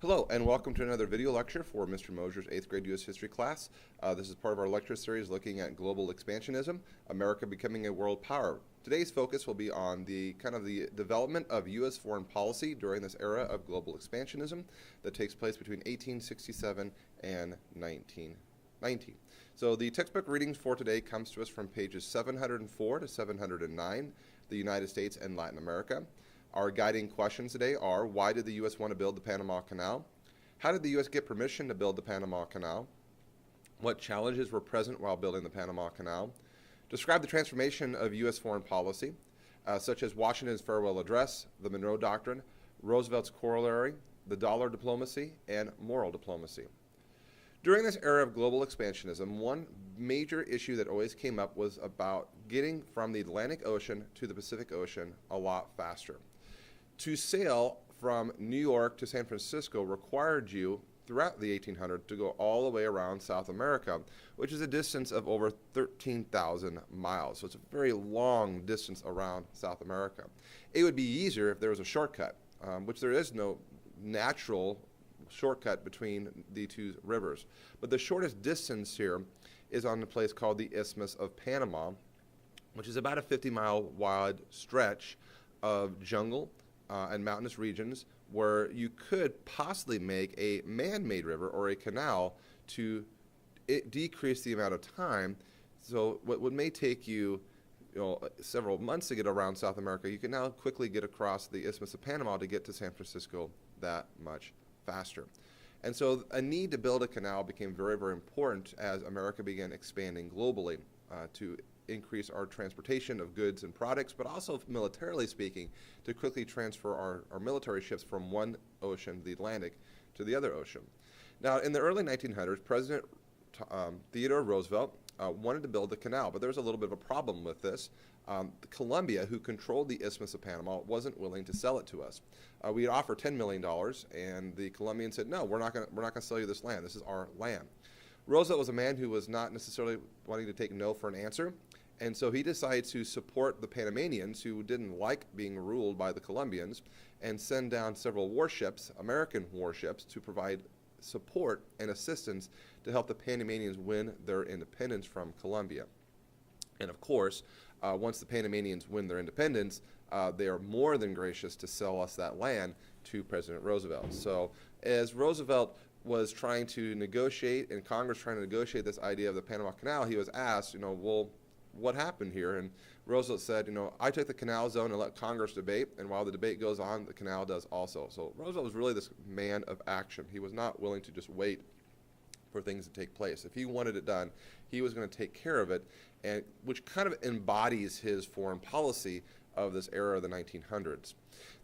Hello, and welcome to another video lecture for Mr. Mosier's 8th grade U.S. History class. This is part of our lecture series looking at global expansionism, America becoming a world power. Today's focus will be on the development of U.S. foreign policy during this era of global expansionism that takes place between 1867 and 1919. So the textbook readings for today comes to us from pages 704 to 709, the United States and Latin America. Our guiding questions today are: why did the U.S. want to build the Panama Canal? How did the U.S. get permission to build the Panama Canal? What challenges were present while building the Panama Canal? Describe the transformation of U.S. foreign policy, such as Washington's farewell address, the Monroe Doctrine, Roosevelt's Corollary, the dollar diplomacy, and moral diplomacy. During this era of global expansionism, one major issue that always came up was about getting from the Atlantic Ocean to the Pacific Ocean a lot faster. To sail from New York to San Francisco required you, throughout the 1800s, to go all the way around South America, which is a distance of over 13,000 miles. So it's a very long distance around South America. It would be easier if there was a shortcut, which there is no natural shortcut between the two rivers. But the shortest distance here is on a place called the Isthmus of Panama, which is about a 50-mile wide stretch of jungle and mountainous regions where you could possibly make a man-made river or a canal to decrease the amount of time. So what may take you, several months to get around South America, you can now quickly get across the Isthmus of Panama to get to San Francisco that much faster. And so a need to build a canal became very, very important as America began expanding globally to increase our transportation of goods and products, but also militarily speaking, to quickly transfer our military ships from one ocean, the Atlantic, to the other ocean. Now, in the early 1900s, President Theodore Roosevelt wanted to build the canal, but there was a little bit of a problem with this. Colombia, who controlled the Isthmus of Panama, wasn't willing to sell it to us. We had offered $10 million, and the Colombians said, no, we're not going to sell you this land. This is our land. Roosevelt was a man who was not necessarily wanting to take no for an answer, and so he decided to support the Panamanians, who didn't like being ruled by the Colombians, and send down several warships, American warships, to provide support and assistance to help the Panamanians win their independence from Colombia. And of course, once the Panamanians win their independence, they are more than gracious to sell us that land to President Roosevelt. So as Roosevelt was trying to negotiate, and Congress trying to negotiate this idea of the Panama Canal, he was asked, well, what happened here? And Roosevelt said, I took the canal zone and let Congress debate, and while the debate goes on, the canal does also. So Roosevelt was really this man of action. He was not willing to just wait for things to take place. If he wanted it done, he was going to take care of it, and which kind of embodies his foreign policy of this era of the 1900s.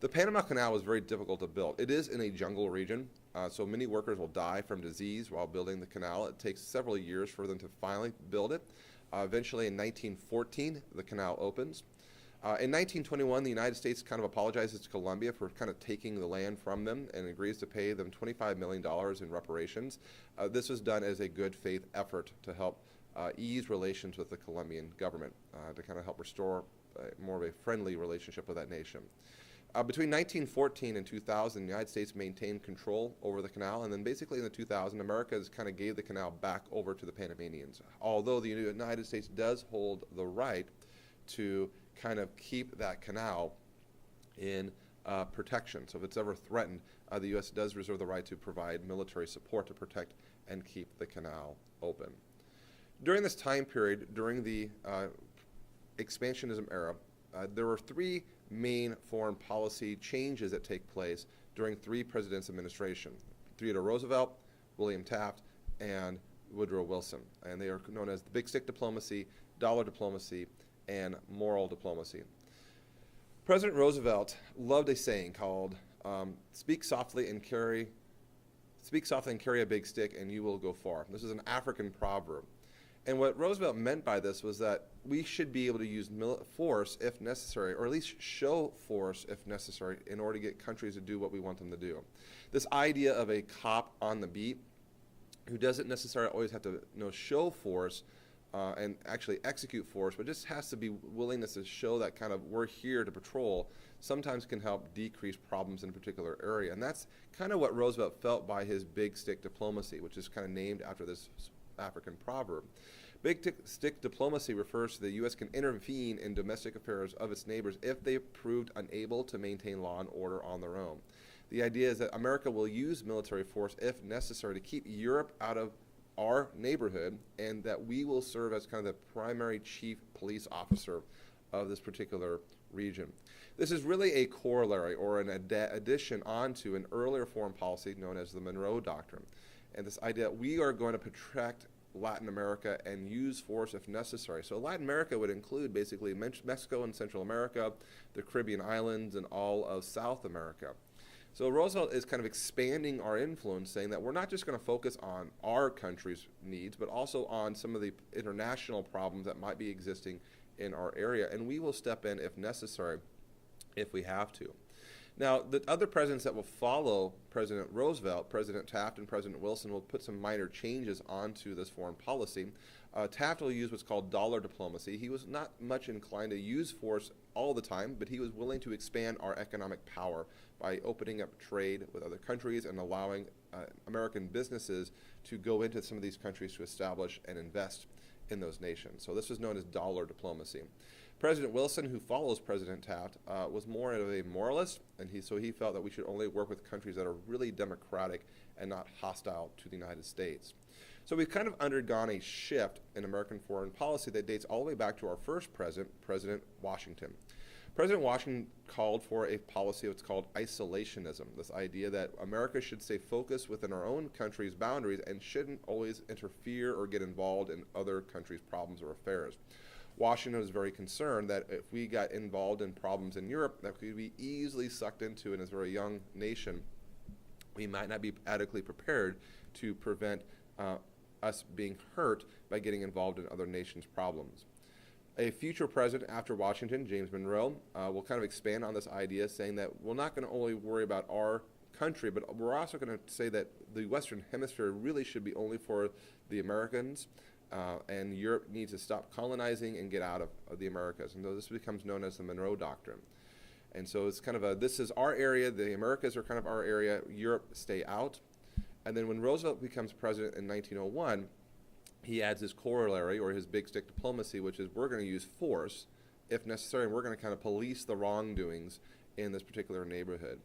The Panama Canal was very difficult to build. It is in a jungle region, so many workers will die from disease while building the canal. It takes several years for them to finally build it. Eventually, in 1914, the canal opens. In 1921, the United States kind of apologizes to Colombia for kind of taking the land from them and agrees to pay them $25 million in reparations. This was done as a good faith effort to help ease relations with the Colombian government, to kind of help restore more of a friendly relationship with that nation. Between 1914 and 2000, the United States maintained control over the canal, and then basically in the 2000s, America kind of gave the canal back over to the Panamanians, although the United States does hold the right to kind of keep that canal in protection. So if it's ever threatened, the U.S. does reserve the right to provide military support to protect and keep the canal open. During this time period, during the expansionism era, there were three main foreign policy changes that take place during three presidents' administration: Theodore Roosevelt, William Taft, and Woodrow Wilson. And they are known as the big stick diplomacy, dollar diplomacy, and moral diplomacy. President Roosevelt loved a saying called, speak softly and carry a big stick and you will go far. This is an African proverb. And what Roosevelt meant by this was that we should be able to use force if necessary, or at least show force if necessary, in order to get countries to do what we want them to do. This idea of a cop on the beat who doesn't necessarily always have to show force and actually execute force, but just has to be willingness to show that kind of we're here to patrol, sometimes can help decrease problems in a particular area. And that's kind of what Roosevelt felt by his big stick diplomacy, which is kind of named after this African proverb. Big stick diplomacy refers to the U.S. can intervene in domestic affairs of its neighbors if they proved unable to maintain law and order on their own. The idea is that America will use military force if necessary to keep Europe out of our neighborhood, and that we will serve as kind of the primary chief police officer of this particular region. This is really a corollary or an addition onto an earlier foreign policy known as the Monroe Doctrine. And this idea that we are going to protect Latin America and use force if necessary. So Latin America would include basically Mexico and Central America, the Caribbean islands, and all of South America. So Roosevelt is kind of expanding our influence, saying that we're not just going to focus on our country's needs, but also on some of the international problems that might be existing in our area, and we will step in if necessary, if we have to. Now, the other presidents that will follow President Roosevelt, President Taft and President Wilson, will put some minor changes onto this foreign policy. Taft will use what's called dollar diplomacy. He was not much inclined to use force all the time, but he was willing to expand our economic power by opening up trade with other countries and allowing American businesses to go into some of these countries to establish and invest in those nations. So this was known as dollar diplomacy. President Wilson, who follows President Taft, was more of a moralist, and so he felt that we should only work with countries that are really democratic and not hostile to the United States. So we've kind of undergone a shift in American foreign policy that dates all the way back to our first president, President Washington. President Washington called for a policy of what's called isolationism, this idea that America should stay focused within our own country's boundaries and shouldn't always interfere or get involved in other countries' problems or affairs. Washington was very concerned that if we got involved in problems in Europe that could be easily sucked into, and as a very young nation, we might not be adequately prepared to prevent us being hurt by getting involved in other nations' problems. A future president after Washington, James Monroe, will kind of expand on this idea, saying that we're not going to only worry about our country, but we're also going to say that the Western Hemisphere really should be only for the Americans, and Europe needs to stop colonizing and get out of the Americas. And so this becomes known as the Monroe Doctrine. And so it's kind of this is our area, the Americas are kind of our area, Europe stay out. And then when Roosevelt becomes president in 1901, he adds his corollary, or his big stick diplomacy, which is we're going to use force if necessary, and we're going to kind of police the wrongdoings in this particular neighborhood.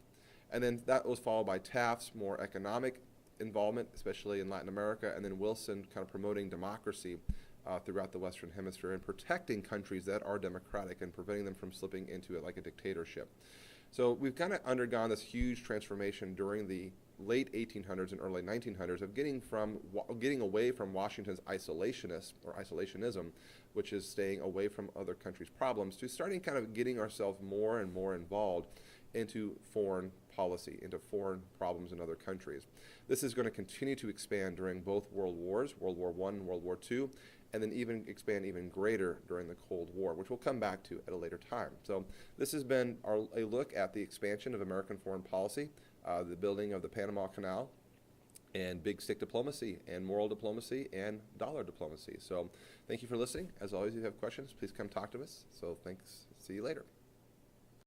And then that was followed by Taft's more economic involvement, especially in Latin America, and then Wilson kind of promoting democracy throughout the Western Hemisphere and protecting countries that are democratic and preventing them from slipping into it like a dictatorship. So we've kind of undergone this huge transformation during the late 1800s and early 1900s of getting away from Washington's isolationism, which is staying away from other countries' problems, to starting kind of getting ourselves more and more involved into foreign policy, into foreign problems in other countries. This is going to continue to expand during both world wars, World War I and World War II, and then even expand even greater during the Cold War, which we'll come back to at a later time. So this has been a look at the expansion of American foreign policy, the building of the Panama Canal, and big stick diplomacy, and moral diplomacy, and dollar diplomacy. So thank you for listening. As always, if you have questions, please come talk to us. So thanks. See you later.